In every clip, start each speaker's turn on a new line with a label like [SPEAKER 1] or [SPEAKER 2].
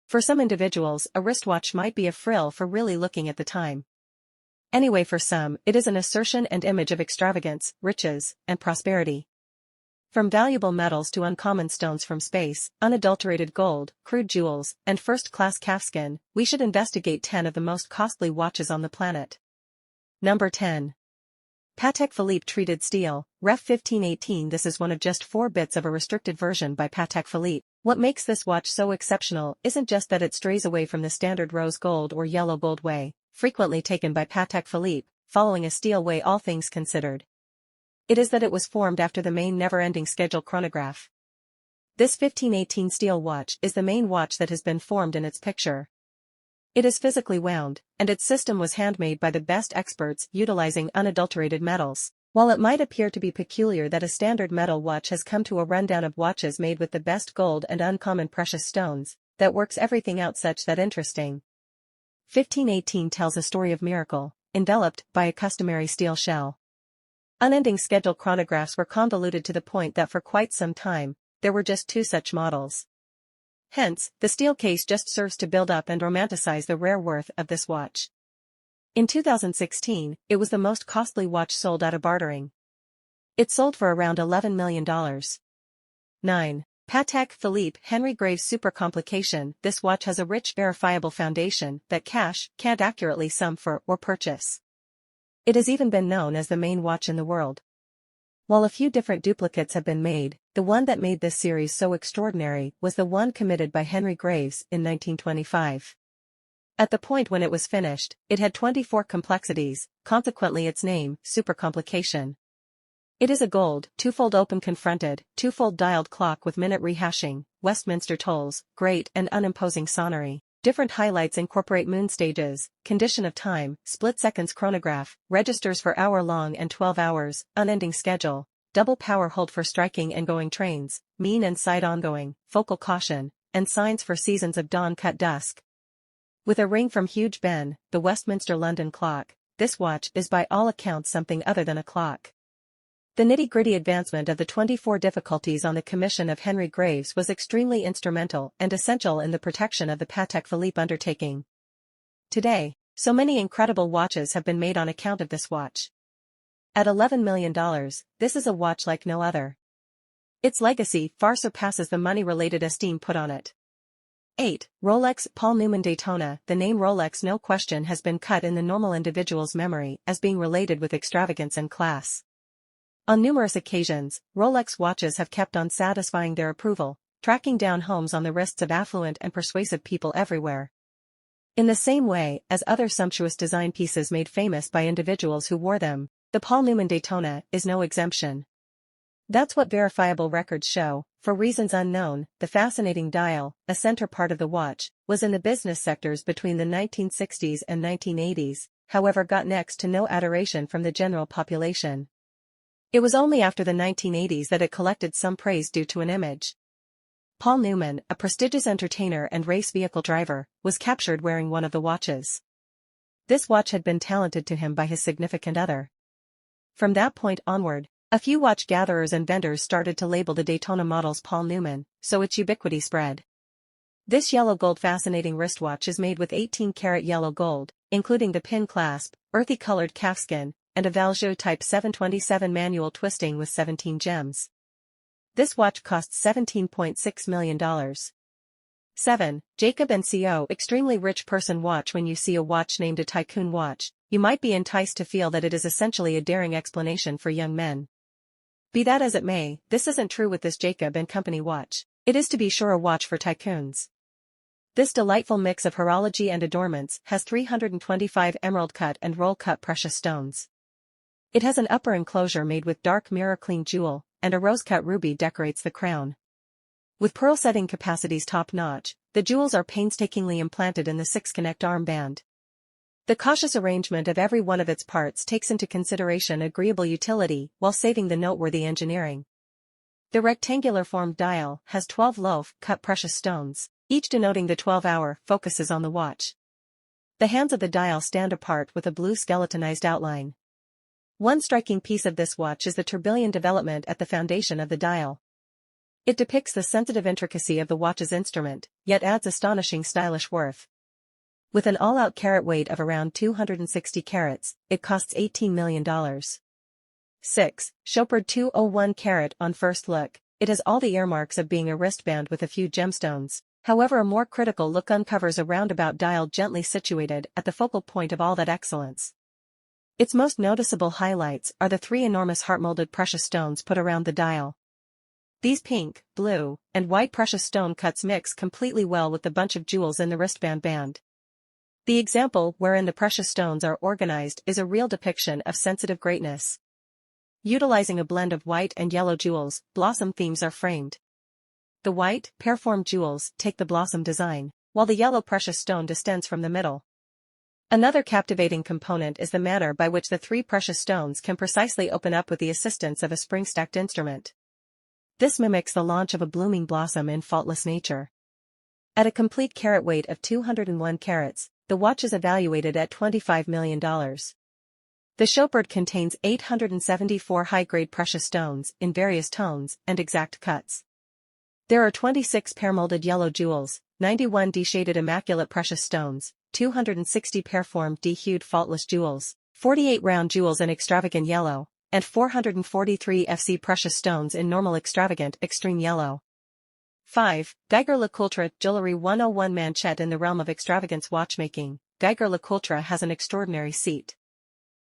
[SPEAKER 1] For some individuals, a wristwatch might be a frill for really looking at the time. Anyway, for some, it is an assertion and image of extravagance, riches, and prosperity. From valuable metals to uncommon stones from space, unadulterated gold, crude jewels, and first-class calfskin, we should investigate 10 of the most costly watches on the planet. Number 10. Patek Philippe Treated Steel, Ref 1518. This is one of just 4 bits of a restricted version by Patek Philippe. What makes this watch so exceptional isn't just that it strays away from the standard rose gold or yellow gold way, frequently taken by Patek Philippe, following a steel way all things considered. It is that it was formed after the main never-ending schedule chronograph. This 1518 steel watch is the main watch that has been formed in its picture. It is physically wound, and its system was handmade by the best experts utilizing unadulterated metals. While it might appear to be peculiar that a standard metal watch has come to a rundown of watches made with the best gold and uncommon precious stones, that works everything out such that interesting. 1518 tells a story of miracle, enveloped by a customary steel shell. Unending schedule chronographs were convoluted to the point that for quite some time, there were just 2 such models. Hence, the steel case just serves to build up and romanticize the rare worth of this watch. In 2016, it was the most costly watch sold out of bartering. It sold for around $11 million. 9. Patek Philippe Henry Graves Super Complication. This watch has a rich verifiable foundation that cash can't accurately sum for or purchase. It has even been known as the main watch in the world. While a few different duplicates have been made, the one that made this series so extraordinary was the one committed by Henry Graves in 1925. At the point when it was finished, it had 24 complexities, consequently its name, Super Complication. It is a gold, 2-fold open confronted, 2-fold dialed clock with minute rehashing, Westminster tolls, great and unimposing sonnery. Different highlights incorporate moon stages, condition of time, split seconds chronograph, registers for hour-long and 12 hours, unending schedule, double power hold for striking and going trains, mean and side ongoing, focal caution, and signs for seasons of dawn cut dusk. With a ring from Huge Ben, the Westminster London clock, this watch is by all accounts something other than a clock. The nitty-gritty advancement of the 24 difficulties on the commission of Henry Graves was extremely instrumental and essential in the protection of the Patek Philippe undertaking. Today, so many incredible watches have been made on account of this watch. At $11 million, this is a watch like no other. Its legacy far surpasses the money-related esteem put on it. 8. Rolex Paul Newman Daytona. The name Rolex no question has been cut in the normal individual's memory as being related with extravagance and class. On numerous occasions, Rolex watches have kept on satisfying their approval, tracking down homes on the wrists of affluent and persuasive people everywhere. In the same way as other sumptuous design pieces made famous by individuals who wore them, the Paul Newman Daytona is no exemption. That's what verifiable records show. For reasons unknown, the fascinating dial, a center part of the watch, was in the business sectors between the 1960s and 1980s, however got next to no adoration from the general population. It was only after the 1980s that it collected some praise due to an image. Paul Newman, a prestigious entertainer and race vehicle driver, was captured wearing one of the watches. This watch had been talented to him by his significant other. From that point onward, a few watch gatherers and vendors started to label the Daytona models Paul Newman, so its ubiquity spread. This yellow gold fascinating wristwatch is made with 18-karat yellow gold, including the pin clasp, earthy colored calfskin, and a Valjoux Type 727 manual twisting with 17 gems. This watch costs $17.6 million. 7. Jacob & Co. Extremely rich person watch. When you see a watch named a tycoon watch, you might be enticed to feel that it is essentially a daring explanation for young men. Be that as it may, this isn't true with this Jacob & Company watch. It is to be sure a watch for tycoons. This delightful mix of horology and adornments has 325 emerald-cut and roll-cut precious stones. It has an upper enclosure made with dark mirror-clean jewel, and a rose-cut ruby decorates the crown. With pearl setting capacities top-notch, the jewels are painstakingly implanted in the 6-connect armband. The cautious arrangement of every one of its parts takes into consideration agreeable utility while saving the noteworthy engineering. The rectangular-formed dial has 12 loaf-cut precious stones, each denoting the 12-hour focuses on the watch. The hands of the dial stand apart with a blue skeletonized outline. One striking piece of this watch is the tourbillon development at the foundation of the dial. It depicts the sensitive intricacy of the watch's instrument, yet adds astonishing stylish worth. With an all-out carat weight of around 260 carats, it costs $18 million. 6. Chopard 201 carat. On first look, it has all the earmarks of being a wristband with a few gemstones. However, a more critical look uncovers a roundabout dial gently situated at the focal point of all that excellence. Its most noticeable highlights are the 3 enormous heart-molded precious stones put around the dial. These pink, blue, and white precious stone cuts mix completely well with the bunch of jewels in the wristband band. The example wherein the precious stones are organized is a real depiction of sensitive greatness. Utilizing a blend of white and yellow jewels, blossom themes are framed. The white, pear-formed jewels take the blossom design, while the yellow precious stone distends from the middle. Another captivating component is the manner by which the 3 precious stones can precisely open up with the assistance of a spring-stacked instrument. This mimics the launch of a blooming blossom in faultless nature. At a complete carat weight of 201 carats, the watch is evaluated at $25 million. The Chopard contains 874 high-grade precious stones in various tones and exact cuts. There are 26 pear-molded yellow jewels, 91 D-shaded immaculate precious stones, 260 pear-formed D-hued faultless jewels, 48 round jewels in extravagant yellow, and 443 FC precious stones in normal extravagant extreme yellow. 5. Geiger-LeCoultre Jewelry 101 Manchette. In the realm of extravagance watchmaking, Geiger-LeCoultre has an extraordinary seat.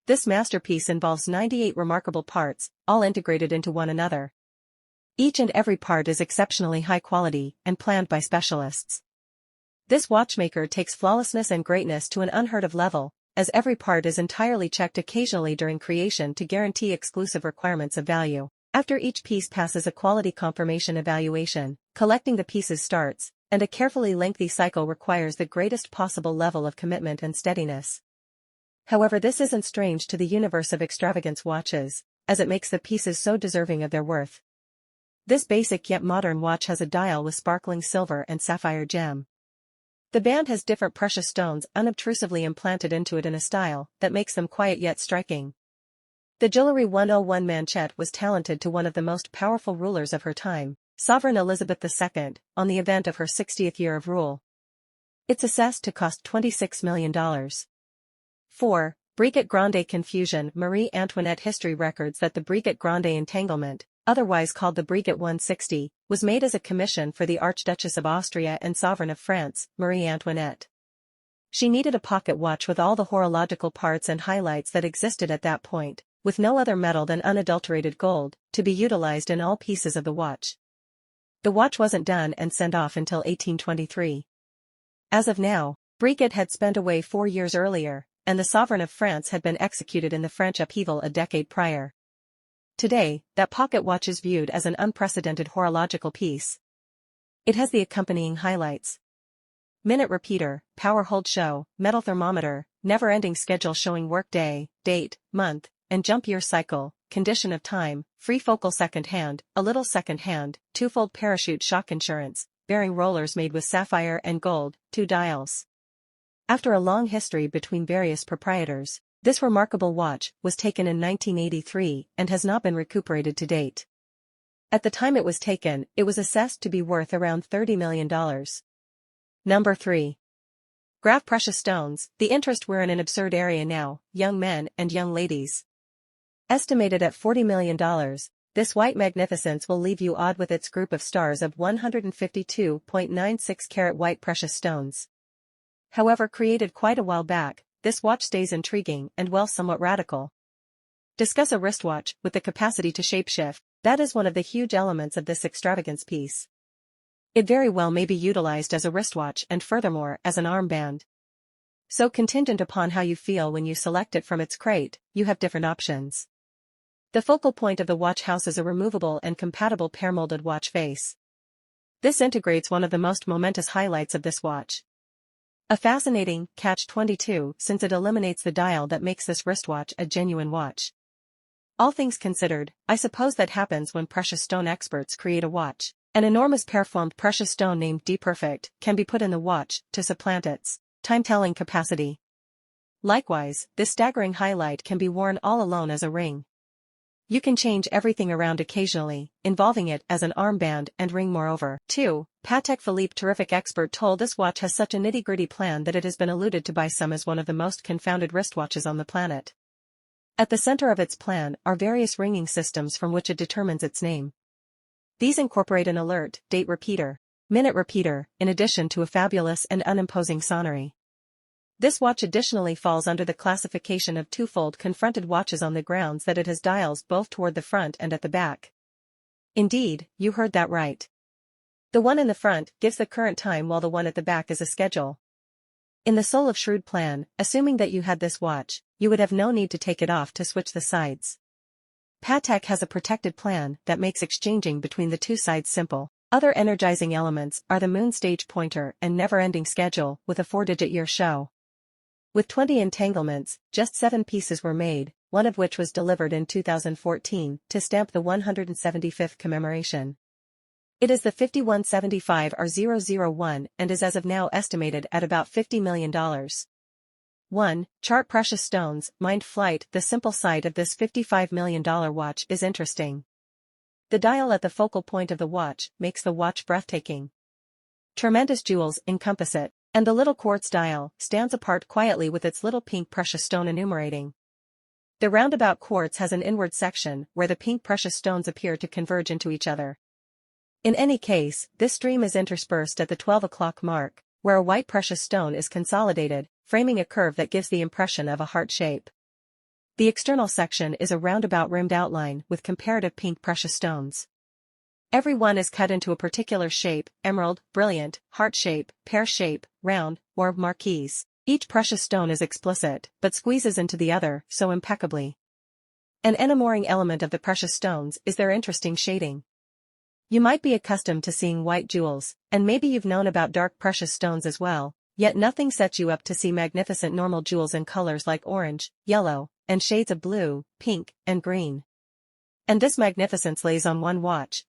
[SPEAKER 1] This masterpiece involves 98 remarkable parts, all integrated into one another. Each and every part is exceptionally high quality and planned by specialists. This watchmaker takes flawlessness and greatness to an unheard-of level, as every part is entirely checked occasionally during creation to guarantee exclusive requirements of value. After each piece passes a quality confirmation evaluation, collecting the pieces starts, and a carefully lengthy cycle requires the greatest possible level of commitment and steadiness. However, this isn't strange to the universe of extravagance watches, as it makes the pieces so deserving of their worth. This basic yet modern watch has a dial with sparkling silver and sapphire gem. The band has different precious stones unobtrusively implanted into it in a style that makes them quiet yet striking. The Jewelry 101 Manchette was talented to one of the most powerful rulers of her time, Sovereign Elizabeth II, on the event of her 60th year of rule. It's assessed to cost $26 million. 4. Brigette Grande Confusion. Marie Antoinette history records that the Brigette Grande entanglement, otherwise called the Brigette 160, was made as a commission for the Archduchess of Austria and Sovereign of France, Marie Antoinette. She needed a pocket watch with all the horological parts and highlights that existed at that point, with no other metal than unadulterated gold, to be utilized in all pieces of the watch. The watch wasn't done and sent off until 1823. As of now, Brigette had spent away 4 years earlier, and the Sovereign of France had been executed in the French upheaval a decade prior. Today, that pocket watch is viewed as an unprecedented horological piece. It has the accompanying highlights: minute repeater, power hold show, metal thermometer, never-ending schedule showing work day, date, month, and jump year cycle, condition of time, free focal second hand, a little second hand, two-fold parachute shock insurance, bearing rollers made with sapphire and gold, 2 dials. After a long history between various proprietors, this remarkable watch was taken in 1983 and has not been recuperated to date. At the time it was taken, it was assessed to be worth around $30 million. Number 3. Graph precious stones. The interest we're in an absurd area now, young men and young ladies. Estimated at $40 million, this white magnificence will leave you awed with its group of stars of 152.96 carat white precious stones. However, created quite a while back, this watch stays intriguing and somewhat radical. Discuss a wristwatch with the capacity to shapeshift. That is one of the huge elements of this extravagance piece. It very well may be utilized as a wristwatch and furthermore as an armband. So contingent upon how you feel when you select it from its crate, you have different options. The focal point of the watch house is a removable and compatible pear-molded watch face. This integrates one of the most momentous highlights of this watch. A fascinating catch-22 since it eliminates the dial that makes this wristwatch a genuine watch. All things considered, I suppose that happens when precious stone experts create a watch. An enormous pear-formed precious stone named D-Perfect can be put in the watch to supplant its time-telling capacity. Likewise, this staggering highlight can be worn all alone as a ring. You can change everything around occasionally, involving it as an armband and ring moreover. 2. Patek Philippe terrific expert told this watch has such a nitty-gritty plan that it has been alluded to by some as one of the most confounded wristwatches on the planet. At the center of its plan are various ringing systems from which it determines its name. These incorporate an alert, date repeater, minute repeater, in addition to a fabulous and unimposing sonnery. This watch additionally falls under the classification of twofold confronted watches on the grounds that it has dials both toward the front and at the back. Indeed, you heard that right. The one in the front gives the current time while the one at the back is a schedule. In the soul of shrewd plan, assuming that you had this watch, you would have no need to take it off to switch the sides. Patek has a protected plan that makes exchanging between the two sides simple. Other energizing elements are the moon stage pointer and never-ending schedule with a 4-digit year show. With 20 entanglements, just 7 pieces were made, one of which was delivered in 2014 to stamp the 175th commemoration. It is the 5175R001 and is as of now estimated at about $50 million. 1. Chart precious stones. Mind flight. The simple sight of this $55 million watch is interesting. The dial at the focal point of the watch makes the watch breathtaking. Tremendous jewels encompass it, and the little quartz dial stands apart quietly with its little pink precious stone enumerating. The roundabout quartz has an inward section where the pink precious stones appear to converge into each other. In any case, this stream is interspersed at the 12 o'clock mark, where a white precious stone is consolidated, framing a curve that gives the impression of a heart shape. The external section is a roundabout rimmed outline with comparative pink precious stones. Every one is cut into a particular shape: emerald, brilliant, heart shape, pear shape, round, or marquise. Each precious stone is explicit, but squeezes into the other so impeccably. An enamoring element of the precious stones is their interesting shading. You might be accustomed to seeing white jewels, and maybe you've known about dark precious stones as well, yet nothing sets you up to see magnificent normal jewels in colors like orange, yellow, and shades of blue, pink, and green. And this magnificence lays on one watch,